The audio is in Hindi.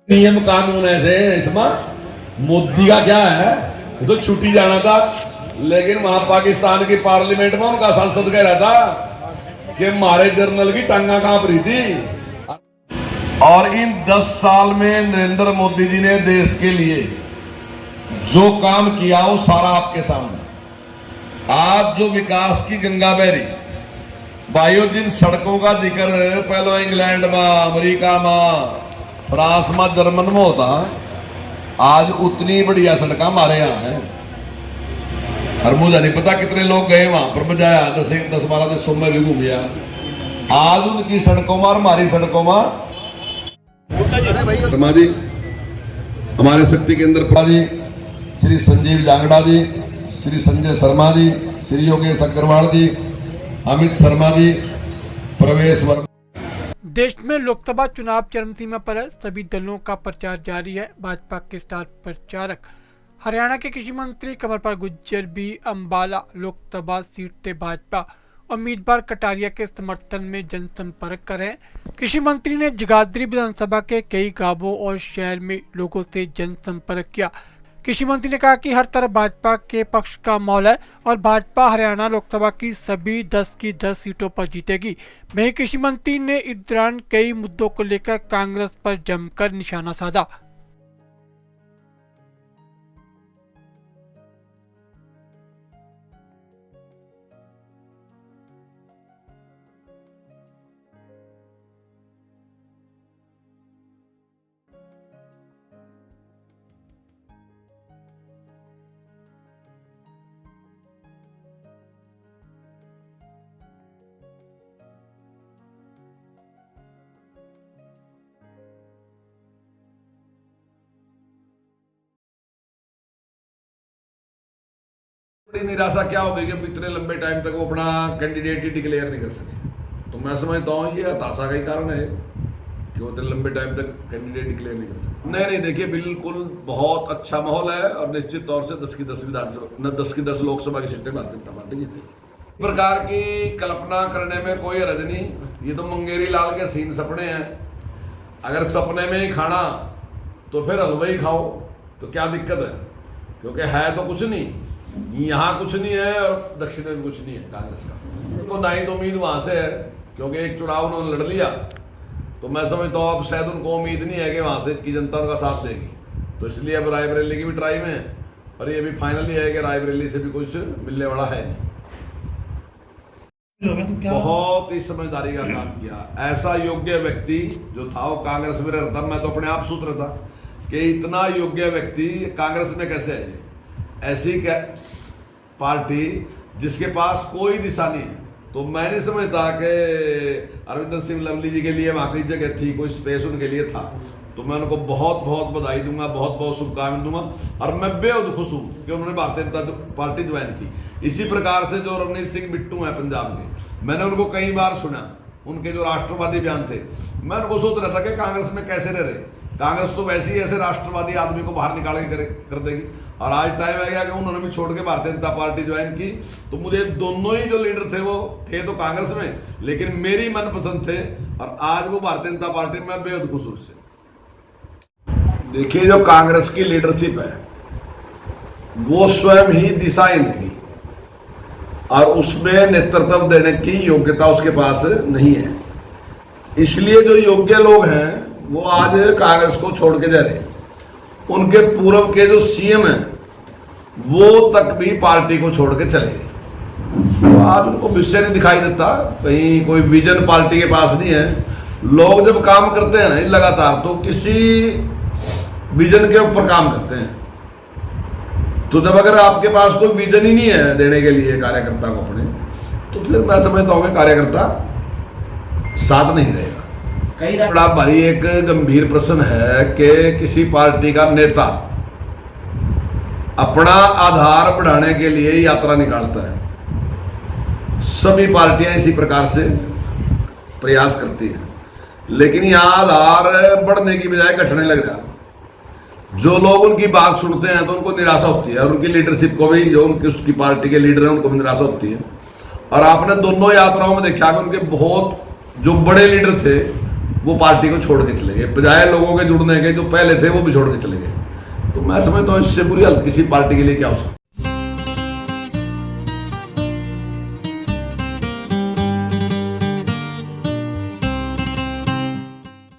नियम कानून ऐसे इसमें मोदी का क्या है, वो तो छुट्टी जाना था, लेकिन वहां पाकिस्तान की पार्लियामेंट में उनका सांसद कह रहा था कि हमारे जर्नल की टांगा कांप रही थी। और इन 10 साल में नरेंद्र मोदी जी ने देश के लिए जो काम किया वो सारा आपके सामने। आज जो विकास की गंगा बह रही भाइयों, जिन सड़कों का जिक्र पहले इंग्लैंड में, अमेरिका में, फ्रांस में, जर्मन में होता, आज उतनी बढ़िया सड़क हमारे यहाँ है। और मुझे नहीं पता कितने लोग गए वहां पर, बजाया 10-12 देशों में भी घूम गया। आज उनकी सड़कों में और हमारी सड़कों में शर्मा जी, हमारे शक्ति केंद्र जी, श्री संजीव जांगड़ा जी, श्री संजय शर्मा जी, श्री योगेश अग्रवाल जी, अमित शर्मा जी, प्रवेश वर्मा। देश में लोकसभा चुनाव चरम सीमा पर है। सभी दलों का प्रचार जारी है। भाजपा के स्टार प्रचारक हरियाणा के कृषि मंत्री कंवरपाल गुर्जर भी अंबाला लोकसभा सीट से भाजपा उम्मीदवार कटारिया के समर्थन में जनसंपर्क कर रहे हैं। कृषि मंत्री ने जगाधरी विधानसभा के कई गांवों और शहर में लोगों से जनसंपर्क किया। कृषि मंत्री ने कहा कि हर तरफ भाजपा के पक्ष का माहौल है और भाजपा हरियाणा लोकसभा की सभी 10 की 10 सीटों पर जीतेगी। वहीं कृषि मंत्री ने इस दौरान कई मुद्दों को लेकर कांग्रेस पर जमकर निशाना साधा। बड़ी निराशा क्या होगी कि इतने लंबे टाइम तक वो अपना कैंडिडेट ही डिक्लेयर नहीं कर सके। तो मैं समझता हूँ ये हताशा का ही कारण है कि वो इतने लंबे टाइम तक कैंडिडेट डिक्लेयर नहीं कर सके। नहीं, देखिए बिल्कुल बहुत अच्छा माहौल है और निश्चित तौर से 10 की 10 विधानसभा, 10 की 10 लोकसभा की सीटें भारतीय जनता पार्टी जीतेगी। इस प्रकार की कल्पना करने में कोई हर्ज नहीं। ये तो मंगेरी लाल के सीन सपने हैं। अगर सपने में ही खाना तो फिर हलवा ही खाओ, तो क्या दिक्कत है? क्योंकि है तो कुछ नहीं, यहाँ कुछ नहीं है और दक्षिण में कुछ नहीं है कांग्रेस का। उनको ना ही तो उम्मीद वहां से है, क्योंकि एक चुनाव उन्होंने लड़ लिया, तो मैं समझता हूँ अब शायद उनको उम्मीद नहीं है कि वहां से की जनता उनका साथ देगी। तो इसलिए अब रायबरेली की भी ट्राई में है और ये भी फाइनली है कि रायबरेली से भी कुछ मिलने वाला है नहीं। बहुत ही समझदारी का काम किया। ऐसा योग्य व्यक्ति जो था वो कांग्रेस में रहता, मैं तो अपने आप सोच रहा था कि इतना योग्य व्यक्ति कांग्रेस में कैसे है। ऐसी पार्टी जिसके पास कोई दिशा नहीं है, तो मैं नहीं समझता कि अरविंदर सिंह लवली जी के लिए वहां की जगह थी, कोई स्पेस उनके लिए था। तो मैं उनको बहुत बहुत बधाई दूंगा, बहुत बहुत शुभकामनाएं दूंगा और मैं बेहद खुश हूं कि उन्होंने भारतीय जनता पार्टी ज्वाइन की। इसी प्रकार से जो रवनीत सिंह बिट्टू है पंजाब के, मैंने उनको कई बार सुना, उनके जो राष्ट्रवादी बयान थे, मैं उनको सोच रहा था कि कांग्रेस में कैसे रह रहे। कांग्रेस तो वैसे ही ऐसे राष्ट्रवादी आदमी को बाहर निकाल के कर देगी और आज टाइम आ गया कि उन्होंने भी छोड़ के भारतीय जनता पार्टी ज्वाइन की। तो मुझे दोनों ही जो लीडर थे वो थे तो कांग्रेस में, लेकिन मेरी मनपसंद थे और आज वो भारतीय जनता पार्टी में बेहद खुश हूं। देखिए जो कांग्रेस की लीडरशिप है वो स्वयं ही दिशाहीन है और उसमें नेतृत्व देने की योग्यता उसके पास नहीं है। इसलिए जो योग्य लोग हैं वो आज कांग्रेस को छोड़ के जा रहे हैं। उनके पूर्व के जो सीएम हैं वो तक भी पार्टी को छोड़ के चले गए। तो आज उनको विषय नहीं दिखाई देता, कहीं कोई विजन पार्टी के पास नहीं है। लोग जब काम करते हैं ना लगातार, तो किसी विजन के ऊपर काम करते हैं। तो जब अगर आपके पास कोई विजन ही नहीं है देने के लिए कार्यकर्ता को अपने, तो फिर मैं समझता हूं कि कार्यकर्ता साथ नहीं रहेगा। बड़ा भारी एक गंभीर प्रश्न है कि किसी पार्टी का नेता अपना आधार बढ़ाने के लिए यात्रा निकालता है। सभी पार्टियां इसी प्रकार से प्रयास करती हैं, लेकिन यहां आधार बढ़ने की बजाय घटने लग रहा। जो लोग उनकी बात सुनते हैं तो उनको निराशा होती है और उनकी लीडरशिप को भी, जो उनकी उसकी पार्टी के लीडर हैं उनको भी निराशा होती है। और आपने दोनों यात्राओं में देखा कि उनके बहुत जो बड़े लीडर थे वो पार्टी को छोड़ के चले गए, बजाय लोगों के जुड़ने के जो पहले थे वो भी छोड़ के चले गए। तो मैं समझता हूँ इससे बुरी हालत किसी पार्टी के लिए क्या हो सकती है।